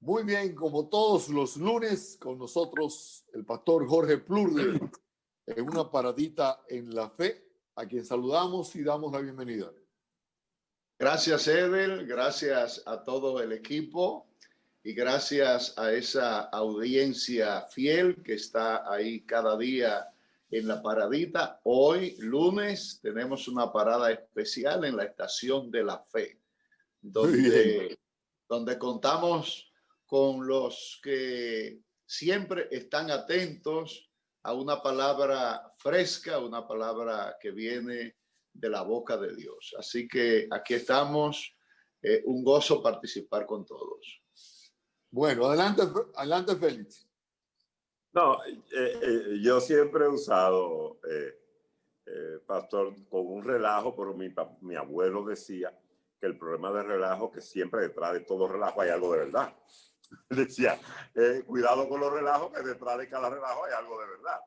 Muy bien, como todos los lunes, con nosotros el pastor Jorge Plurde en una paradita en la fe, a quien saludamos y damos la bienvenida. Gracias, Edel, gracias a todo el equipo y gracias a esa audiencia fiel que está ahí cada día en la paradita. Hoy, lunes, tenemos una parada especial en la Estación de la Fe, donde contamos con los que siempre están atentos a una palabra fresca, una palabra que viene de la boca de Dios. Así que aquí estamos, un gozo participar con todos. Bueno, adelante Félix. No, yo siempre he usado, pastor, con un relajo, pero mi abuelo decía que el problema del relajo, que siempre detrás de todo relajo hay algo de verdad. Decía, cuidado con los relajos, que detrás de cada relajo hay algo de verdad.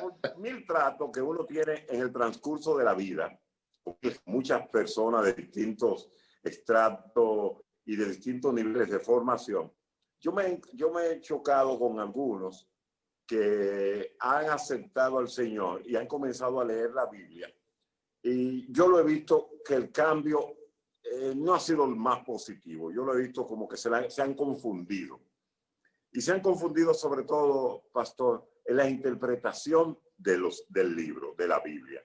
Por mil tratos que uno tiene en el transcurso de la vida, muchas personas de distintos estratos y de distintos niveles de formación, yo me he chocado con algunos que han aceptado al Señor y han comenzado a leer la Biblia. Y yo lo he visto que el cambio no ha sido el más positivo. Yo lo he visto como que se han confundido. Y se han confundido sobre todo, pastor, en la interpretación del libro, de la Biblia.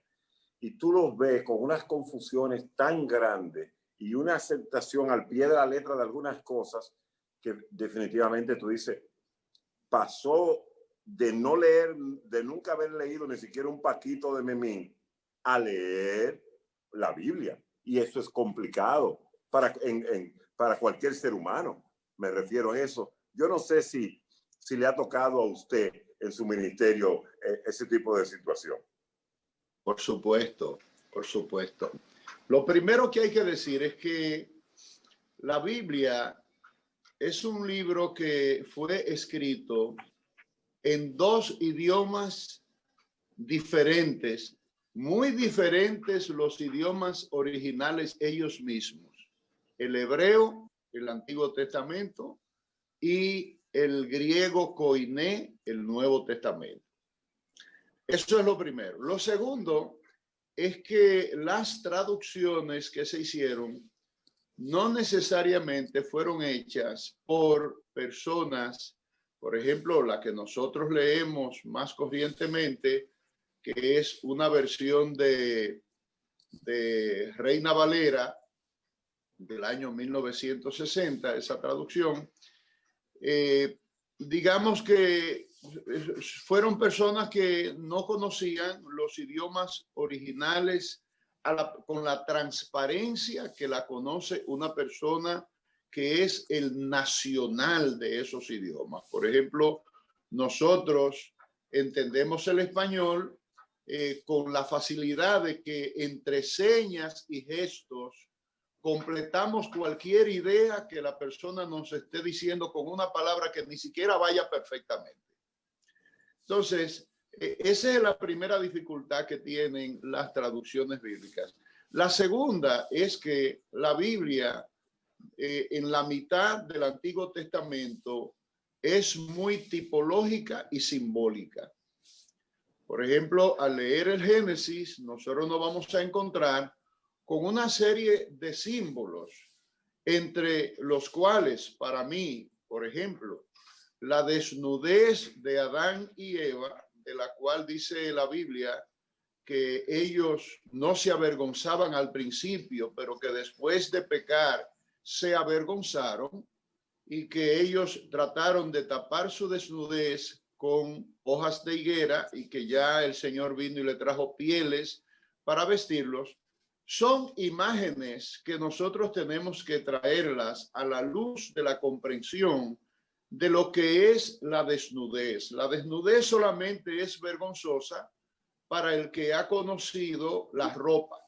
Y tú los ves con unas confusiones tan grandes y una aceptación al pie de la letra de algunas cosas que definitivamente tú dices, pasó de no leer, de nunca haber leído ni siquiera un paquito de Memín, a leer la Biblia. Y eso es complicado para cualquier ser humano. Me refiero a eso. Yo no sé si le ha tocado a usted en su ministerio ese tipo de situación. Por supuesto, por supuesto. Lo primero que hay que decir es que la Biblia es un libro que fue escrito en dos idiomas diferentes, muy diferentes los idiomas originales ellos mismos. El hebreo, el Antiguo Testamento, y el griego koiné, el Nuevo Testamento. Eso es lo primero. Lo segundo es que las traducciones que se hicieron no necesariamente fueron hechas por personas, por ejemplo, la que nosotros leemos más corrientemente, que es una versión de Reina Valera del año 1960, esa traducción. Digamos que fueron personas que no conocían los idiomas originales con la transparencia que la conoce una persona que es el nacional de esos idiomas. Por ejemplo, nosotros entendemos el español con la facilidad de que entre señas y gestos completamos cualquier idea que la persona nos esté diciendo con una palabra que ni siquiera vaya perfectamente. Entonces, esa es la primera dificultad que tienen las traducciones bíblicas. La segunda es que la Biblia, en la mitad del Antiguo Testamento, es muy tipológica y simbólica. Por ejemplo, al leer el Génesis, nosotros nos vamos a encontrar con una serie de símbolos, entre los cuales, para mí, por ejemplo, la desnudez de Adán y Eva, de la cual dice la Biblia que ellos no se avergonzaban al principio, pero que después de pecar se avergonzaron y que ellos trataron de tapar su desnudez con hojas de higuera y que ya el Señor vino y le trajo pieles para vestirlos. Son imágenes que nosotros tenemos que traerlas a la luz de la comprensión de lo que es la desnudez. La desnudez solamente es vergonzosa para el que ha conocido la ropa.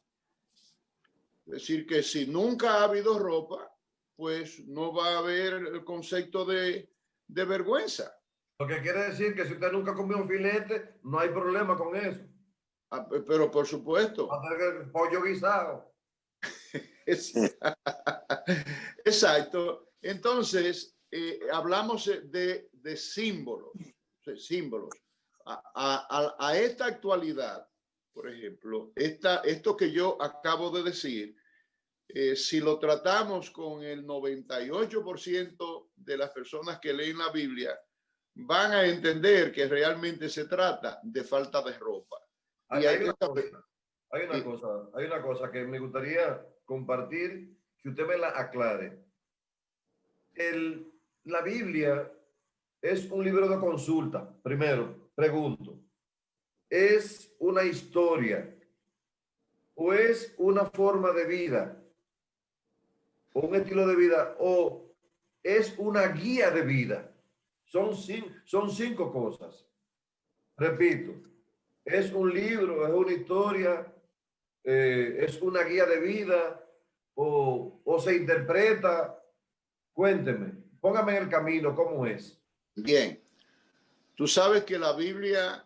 Es decir, que si nunca ha habido ropa, pues no va a haber el concepto de vergüenza. Lo que quiere decir que si usted nunca comió un filete, no hay problema con eso. Pero por supuesto. Hacer pollo guisado. Exacto. Entonces, hablamos de símbolos, símbolos. A esta actualidad, por ejemplo, esto que yo acabo de decir, si lo tratamos con el 98% de las personas que leen la Biblia, van a entender que realmente se trata de falta de ropa. Y Hay una cosa que me gustaría compartir, que usted me la aclare. La Biblia es un libro de consulta. Primero, pregunto, ¿es una historia o es una forma de vida o un estilo de vida o es una guía de vida? Son cinco cosas. Repito, es un libro, es una historia, es una guía de vida o se interpreta. Cuénteme, póngame en el camino, ¿cómo es? Bien, tú sabes que la Biblia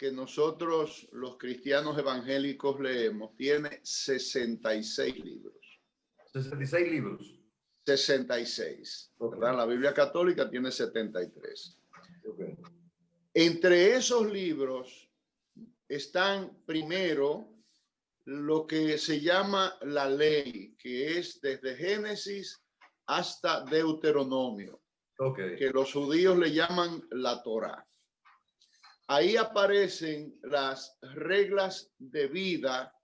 que nosotros los cristianos evangélicos leemos tiene 66 libros. 66 libros. 66, ¿verdad? La Biblia católica tiene 73. Okay. Entre esos libros están primero lo que se llama la ley, que es desde Génesis hasta Deuteronomio, que los judíos le llaman la Torá. Ahí aparecen las reglas de vida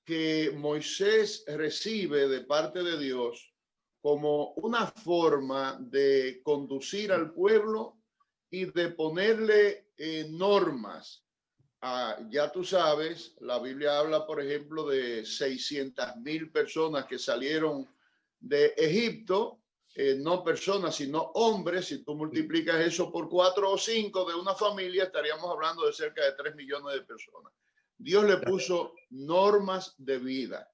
que Moisés recibe de parte de Dios como una forma de conducir al pueblo y de ponerle normas. Ya tú sabes, la Biblia habla, por ejemplo, de 600,000 personas que salieron de Egipto, no personas, sino hombres. Si tú multiplicas eso por 4 o 5 de una familia, estaríamos hablando de cerca de 3 millones de personas. Dios le puso normas de vida.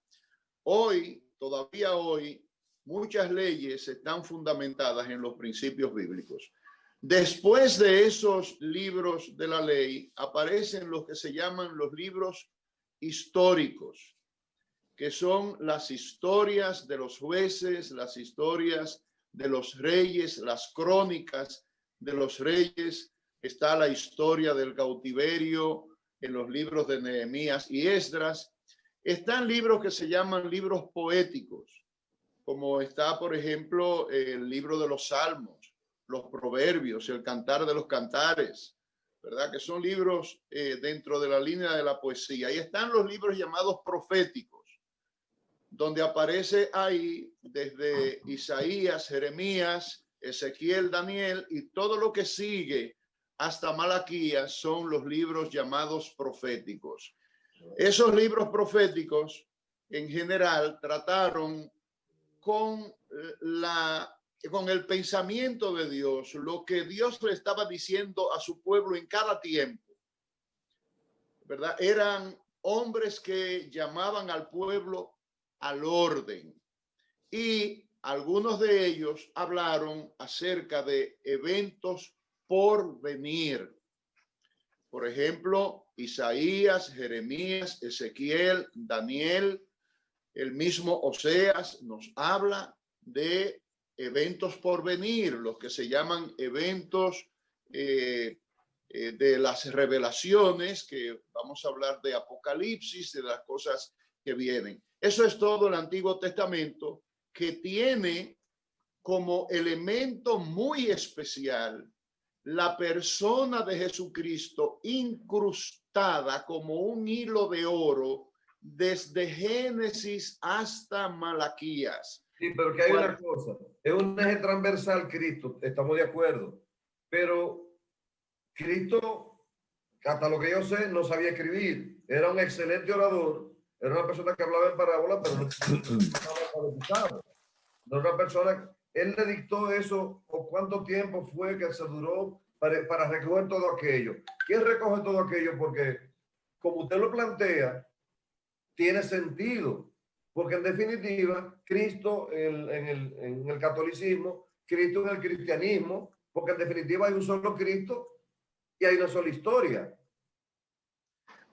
Hoy, todavía hoy, muchas leyes están fundamentadas en los principios bíblicos. Después de esos libros de la ley, aparecen los que se llaman los libros históricos, que son las historias de los jueces, las historias de los reyes, las crónicas de los reyes. Está la historia del cautiverio en los libros de Nehemías y Esdras. Están libros que se llaman libros poéticos, como está, por ejemplo, el libro de los Salmos, los Proverbios, el Cantar de los Cantares, ¿verdad? Que son libros dentro de la línea de la poesía. Y están los libros llamados proféticos, donde aparece ahí desde Isaías, Jeremías, Ezequiel, Daniel y todo lo que sigue hasta Malaquías son los libros llamados proféticos. Esos libros proféticos en general trataron con el pensamiento de Dios, lo que Dios le estaba diciendo a su pueblo en cada tiempo, ¿verdad? Eran hombres que llamaban al pueblo al orden, y algunos de ellos hablaron acerca de eventos por venir. Por ejemplo, Isaías, Jeremías, Ezequiel, Daniel, el mismo Oseas nos habla de eventos por venir, los que se llaman eventos de las revelaciones, que vamos a hablar de Apocalipsis, de las cosas que vienen. Eso es todo el Antiguo Testamento, que tiene como elemento muy especial la persona de Jesucristo incrustada como un hilo de oro desde Génesis hasta Malaquías. Sí, pero que hay una cosa, es un eje transversal Cristo, estamos de acuerdo, pero Cristo, hasta lo que yo sé, no sabía escribir, era un excelente orador, era una persona que hablaba en parábola, pero no estaba, no era una persona, él le dictó eso, o cuánto tiempo fue que se duró para recoger todo aquello. ¿Quién recoge todo aquello? Porque, como usted lo plantea, tiene sentido, porque en definitiva, Cristo en el catolicismo, Cristo en el cristianismo, porque en definitiva hay un solo Cristo y hay una sola historia.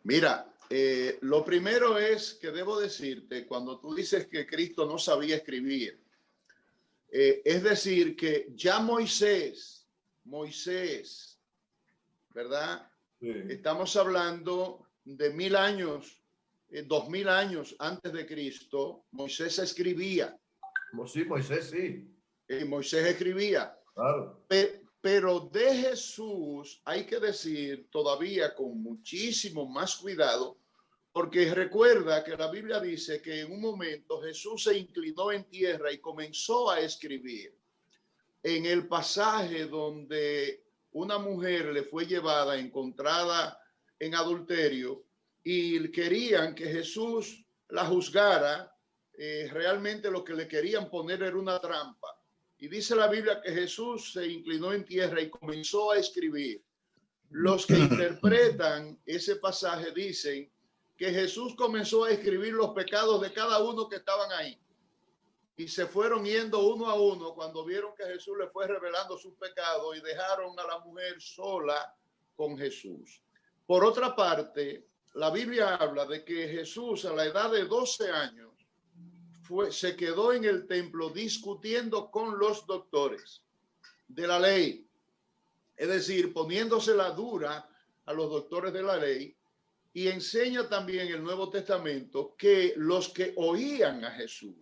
Mira, lo primero es que debo decirte, cuando tú dices que Cristo no sabía escribir, Es decir, que ya Moisés, ¿verdad? Sí. Estamos hablando de 1000 años, 2000 años antes de Cristo, Moisés escribía. Sí, Moisés, sí. Moisés escribía. Claro. Pero de Jesús hay que decir todavía con muchísimo más cuidado, porque recuerda que la Biblia dice que en un momento Jesús se inclinó en tierra y comenzó a escribir. En el pasaje donde una mujer le fue llevada, encontrada en adulterio, y querían que Jesús la juzgara, realmente lo que le querían poner era una trampa. Y dice la Biblia que Jesús se inclinó en tierra y comenzó a escribir. Los que interpretan ese pasaje dicen que Jesús comenzó a escribir los pecados de cada uno que estaban ahí. Y se fueron yendo uno a uno cuando vieron que Jesús le fue revelando sus pecados y dejaron a la mujer sola con Jesús. Por otra parte, la Biblia habla de que Jesús a la edad de 12 años se quedó en el templo discutiendo con los doctores de la ley. Es decir, poniéndose la dura a los doctores de la ley. Y enseña también el Nuevo Testamento que los que oían a Jesús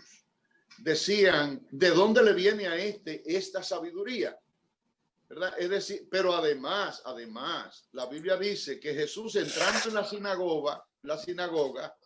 decían, ¿de dónde le viene a esta sabiduría? ¿Verdad? Es decir, pero además, la Biblia dice que Jesús, entrando en la sinagoga,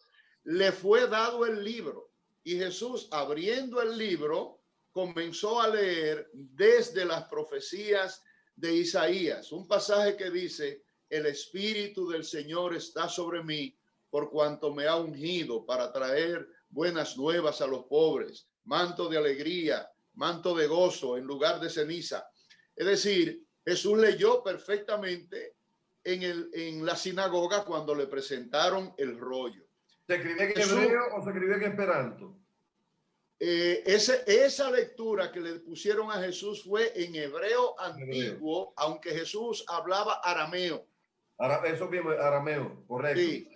le fue dado el libro. Y Jesús, abriendo el libro, comenzó a leer desde las profecías de Isaías. Un pasaje que dice, el Espíritu del Señor está sobre mí, por cuanto me ha ungido para traer buenas nuevas a los pobres, manto de alegría, manto de gozo en lugar de ceniza. Es decir, Jesús leyó perfectamente en la sinagoga cuando le presentaron el rollo. ¿Se escribía en hebreo o se escribía en esperanto? Esa lectura que le pusieron a Jesús fue en hebreo antiguo, aunque Jesús hablaba arameo. Eso mismo, arameo, correcto. Sí,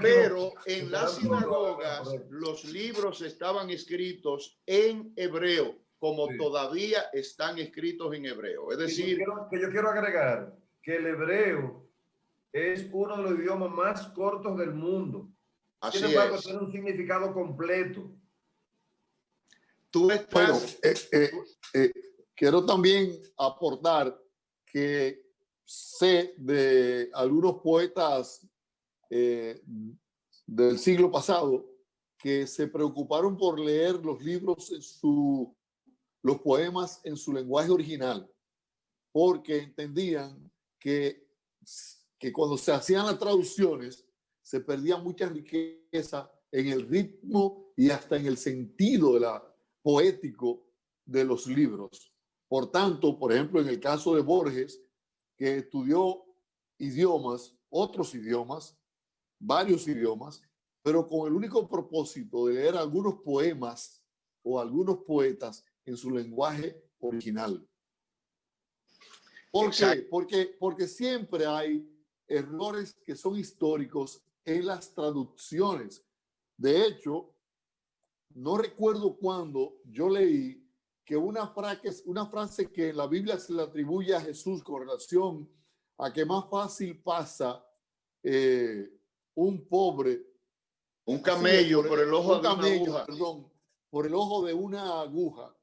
pero en la sinagoga los libros estaban escritos en hebreo, como sí, todavía están escritos en hebreo. Es decir, yo quiero agregar que el hebreo es uno de los idiomas más cortos del mundo. Sin embargo, tiene un significado completo. Tú estás... Bueno, quiero también aportar que sé de algunos poetas del siglo pasado que se preocuparon por leer los libros los poemas en su lenguaje original, porque entendían que cuando se hacían las traducciones se perdía mucha riqueza en el ritmo y hasta en el sentido poético de los libros. Por tanto, por ejemplo, en el caso de Borges, que estudió idiomas, otros idiomas, varios idiomas, pero con el único propósito de leer algunos poemas o algunos poetas en su lenguaje original. ¿Por qué? Porque siempre hay errores que son históricos en las traducciones. De hecho, no recuerdo cuándo yo leí que una frase que en la Biblia se le atribuye a Jesús con relación a que más fácil pasa un pobre, un camello por el ojo de una aguja. Perdón, por el ojo de una aguja,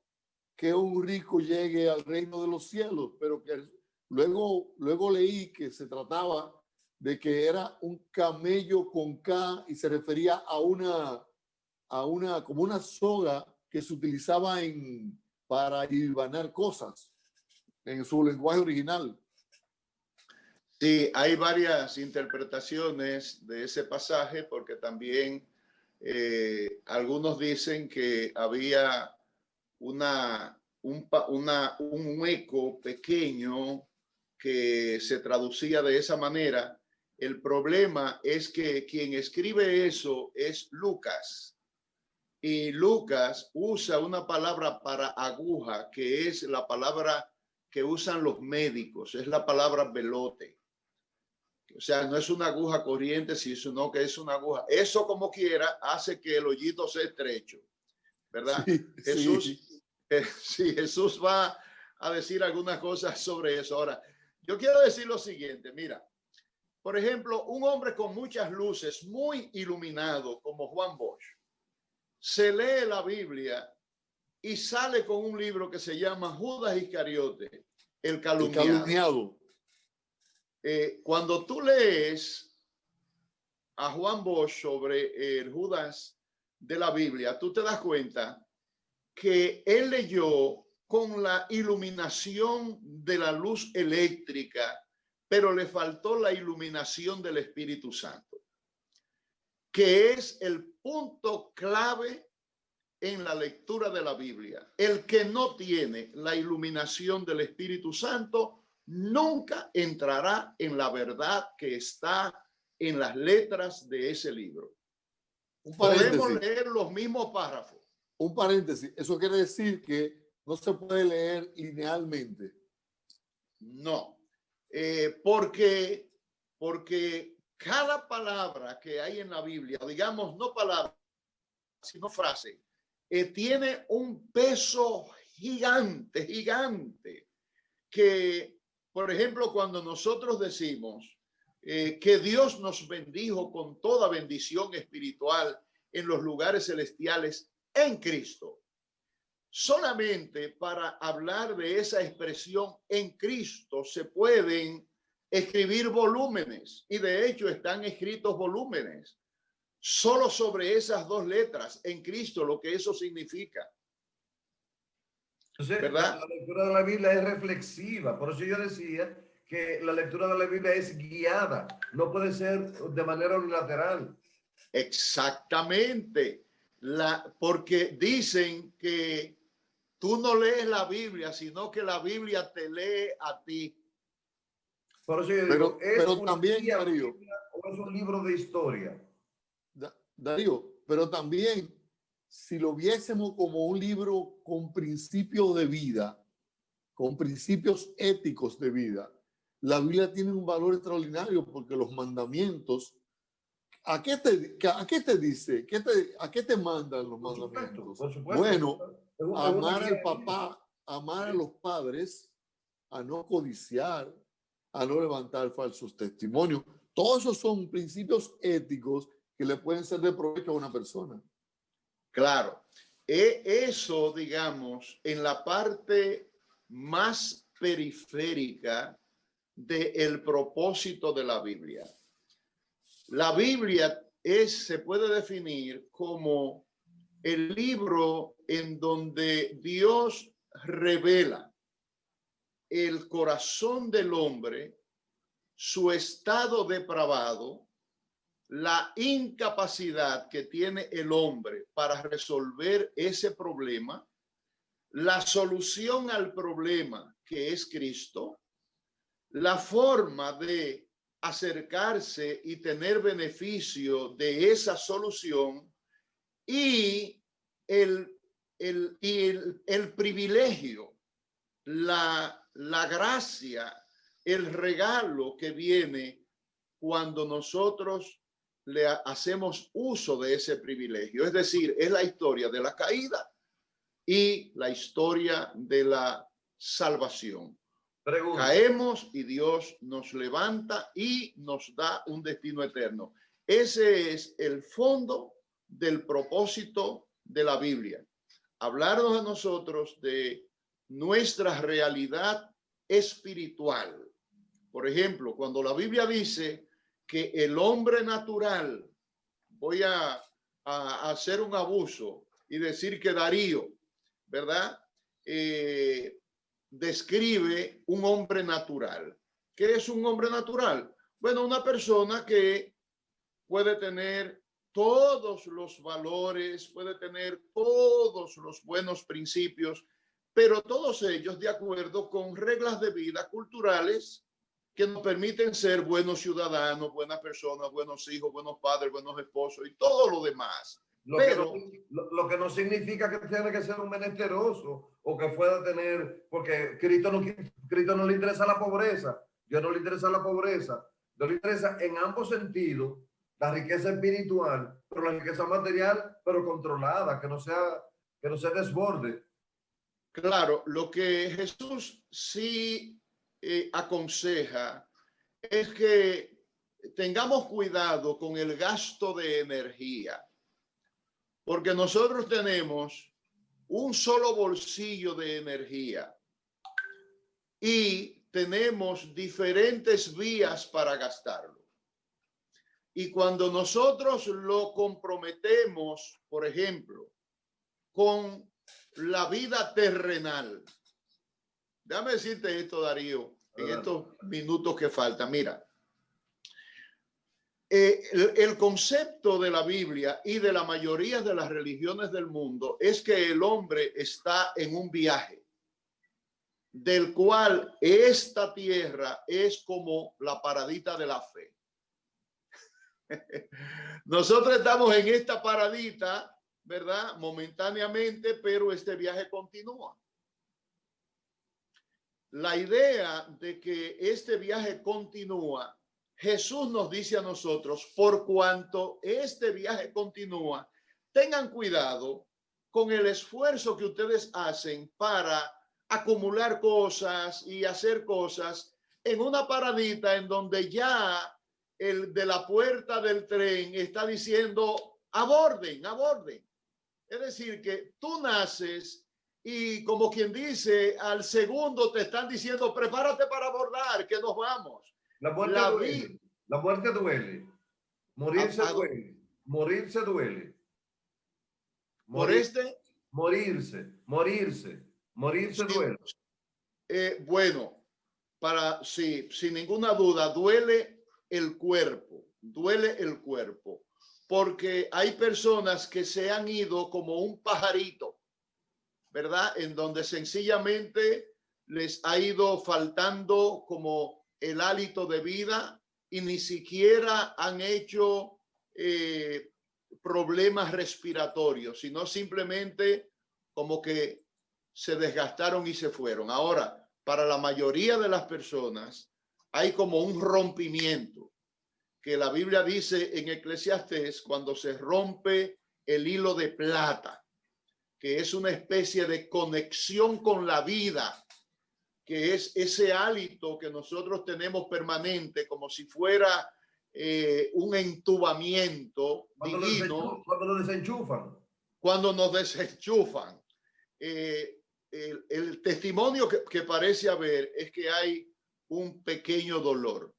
que un rico llegue al reino de los cielos, pero que luego leí que se trataba de que era un camello con K y se refería a como una soga que se utilizaba para hilvanar cosas en su lenguaje original. Sí, hay varias interpretaciones de ese pasaje, porque también algunos dicen que había un eco pequeño que se traducía de esa manera. El problema es que quien escribe eso es Lucas. Y Lucas usa una palabra para aguja, que es la palabra que usan los médicos, es la palabra velote. O sea, no es una aguja corriente, sino que es una aguja. Eso, como quiera, hace que el hoyito sea estrecho, ¿verdad? Sí, Jesús, sí. Sí, Jesús va a decir algunas cosas sobre eso. Ahora, yo quiero decir lo siguiente, mira, por ejemplo, un hombre con muchas luces, muy iluminado como Juan Bosch, se lee la Biblia y sale con un libro que se llama Judas Iscariote, el calumniado. El calumniado. Cuando tú lees a Juan Bosch sobre el Judas de la Biblia, tú te das cuenta que él leyó con la iluminación de la luz eléctrica, pero le faltó la iluminación del Espíritu Santo, que es el punto clave en la lectura de la Biblia. El que no tiene la iluminación del Espíritu Santo nunca entrará en la verdad que está en las letras de ese libro. Podemos leer los mismos párrafos. Un paréntesis, eso quiere decir que no se puede leer linealmente. No, porque cada palabra que hay en la Biblia, digamos, no palabra, sino frase, tiene un peso gigante, gigante, que, por ejemplo, cuando nosotros decimos que Dios nos bendijo con toda bendición espiritual en los lugares celestiales en Cristo, solamente para hablar de esa expresión en Cristo se pueden escribir volúmenes, y de hecho están escritos volúmenes solo sobre esas dos letras en Cristo, lo que eso significa. Entonces, ¿verdad? la lectura de la Biblia es reflexiva. Por eso yo decía que la lectura de la Biblia es guiada, no puede ser de manera unilateral. Exactamente. Porque dicen que tú no lees la Biblia, sino que la Biblia te lee a ti. Por eso yo digo, pero también, Darío, o es un libro de historia. Darío, pero también, si lo viésemos como un libro con principios de vida, con principios éticos de vida, la Biblia tiene un valor extraordinario, porque los mandamientos, ¿a qué te dice? ¿A qué te mandan los mandamientos? Por supuesto. Bueno, amar al papá, amar a los padres, a no codiciar, a no levantar falsos testimonios. Todos esos son principios éticos que le pueden ser de provecho a una persona. Claro, eso, digamos, en la parte más periférica del propósito de la Biblia. La Biblia se puede definir como el libro en donde Dios revela el corazón del hombre, su estado depravado, la incapacidad que tiene el hombre para resolver ese problema, la solución al problema que es Cristo, la forma de acercarse y tener beneficio de esa solución, y el privilegio, la gracia, el regalo que viene cuando nosotros le hacemos uso de ese privilegio. Es decir, es la historia de la caída y la historia de la salvación. Pregunta. Caemos y Dios nos levanta y nos da un destino eterno. Ese es el fondo del propósito de la Biblia. Hablarnos a nosotros de nuestra realidad espiritual. Por ejemplo, cuando la Biblia dice que el hombre natural, voy a hacer un abuso y decir que Darío, ¿verdad? Describe un hombre natural. ¿Qué es un hombre natural? Bueno, una persona que puede tener todos los valores, puede tener todos los buenos principios, pero todos ellos de acuerdo con reglas de vida culturales que nos permiten ser buenos ciudadanos, buenas personas, buenos hijos, buenos padres, buenos esposos y todo lo demás. Lo que no significa que tiene que ser un menesteroso o que pueda tener, porque Cristo no le interesa la pobreza, Dios no le interesa la pobreza, Dios le interesa en ambos sentidos la riqueza espiritual, pero la riqueza material, pero controlada, que no sea desborde. Claro, lo que Jesús sí aconseja es que tengamos cuidado con el gasto de energía, porque nosotros tenemos un solo bolsillo de energía y tenemos diferentes vías para gastarlo. Y cuando nosotros lo comprometemos, por ejemplo, con la vida terrenal, déjame decirte esto, Darío, en estos minutos que faltan. Mira, el concepto de la Biblia y de la mayoría de las religiones del mundo es que el hombre está en un viaje del cual esta tierra es como la paradita de la fe. Nosotros estamos en esta paradita, ¿verdad? Momentáneamente, pero este viaje continúa. La idea de que este viaje continúa, Jesús nos dice a nosotros, por cuanto este viaje continúa, tengan cuidado con el esfuerzo que ustedes hacen para acumular cosas y hacer cosas en una paradita en donde ya el de la puerta del tren está diciendo aborden, aborden. Es decir, que tú naces y como quien dice, al segundo te están diciendo prepárate para abordar, que nos vamos. La muerte duele. La muerte duele. Morirse duele. Morirse duele. Morirse duele. Bueno, sí, sin ninguna duda, duele el cuerpo, porque hay personas que se han ido como un pajarito, ¿verdad? En donde sencillamente les ha ido faltando como el hálito de vida y ni siquiera han hecho problemas respiratorios, sino simplemente como que se desgastaron y se fueron. Ahora, para la mayoría de las personas hay como un rompimiento, que la Biblia dice en Eclesiastés, cuando se rompe el hilo de plata, que es una especie de conexión con la vida, que es ese hálito que nosotros tenemos permanente, como si fuera un entubamiento divino. Cuando lo desenchufan. Cuando nos desenchufan. El testimonio que parece haber es que hay un pequeño dolor.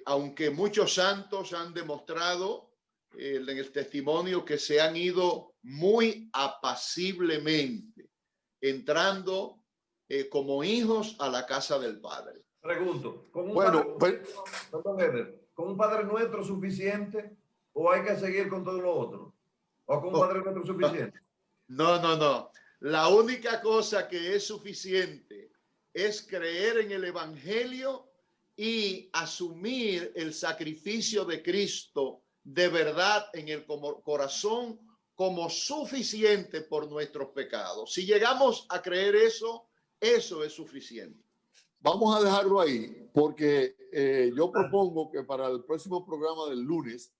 Aunque muchos santos han demostrado en el testimonio que se han ido muy apaciblemente, entrando como hijos a la casa del Padre. Pregunto, ¿con un Padre Nuestro suficiente o hay que seguir con todo lo otro? ¿O con un Padre Nuestro suficiente? No. La única cosa que es suficiente es creer en el Evangelio y asumir el sacrificio de Cristo de verdad en el corazón como suficiente por nuestros pecados. Si llegamos a creer eso, eso es suficiente. Vamos a dejarlo ahí porque yo propongo que para el próximo programa del lunes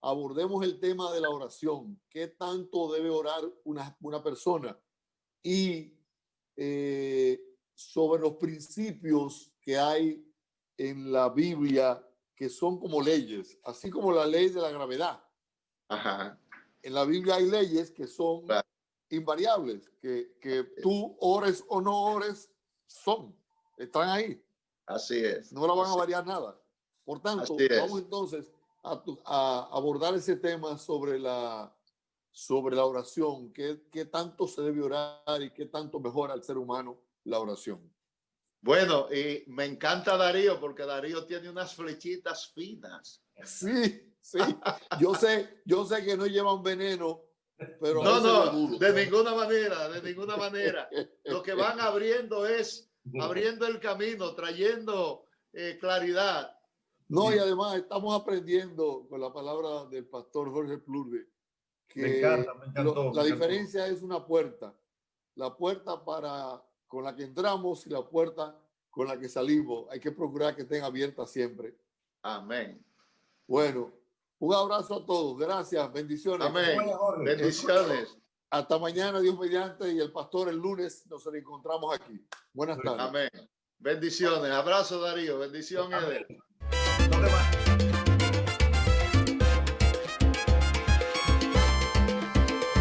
abordemos el tema de la oración. ¿Qué tanto debe orar una persona? Y sobre los principios que hay en la Biblia que son como leyes, así como la ley de la gravedad. Ajá. En la Biblia hay leyes que son invariables, que tú ores o no ores, están ahí. Así es. No la van a variar nada. Por tanto, vamos entonces a abordar ese tema sobre la oración, qué tanto se debe orar y qué tanto mejora al ser humano la oración. Bueno, y me encanta Darío porque Darío tiene unas flechitas finas. Sí. Yo sé que no llevan veneno, pero no, de ninguna manera. Lo que van abriendo es abriendo el camino, trayendo claridad. No, y además estamos aprendiendo con la palabra del pastor Jorge Plurde que me encantó, la diferencia es una puerta. La puerta con la que entramos y la puerta con la que salimos. Hay que procurar que estén abiertas siempre. Amén. Bueno, un abrazo a todos. Gracias. Bendiciones. Amén. Bendiciones. Hasta mañana, Dios mediante, y el pastor el lunes nos encontramos aquí. Buenas tardes. Amén. Bendiciones. Abrazo, Darío. Bendiciones. No te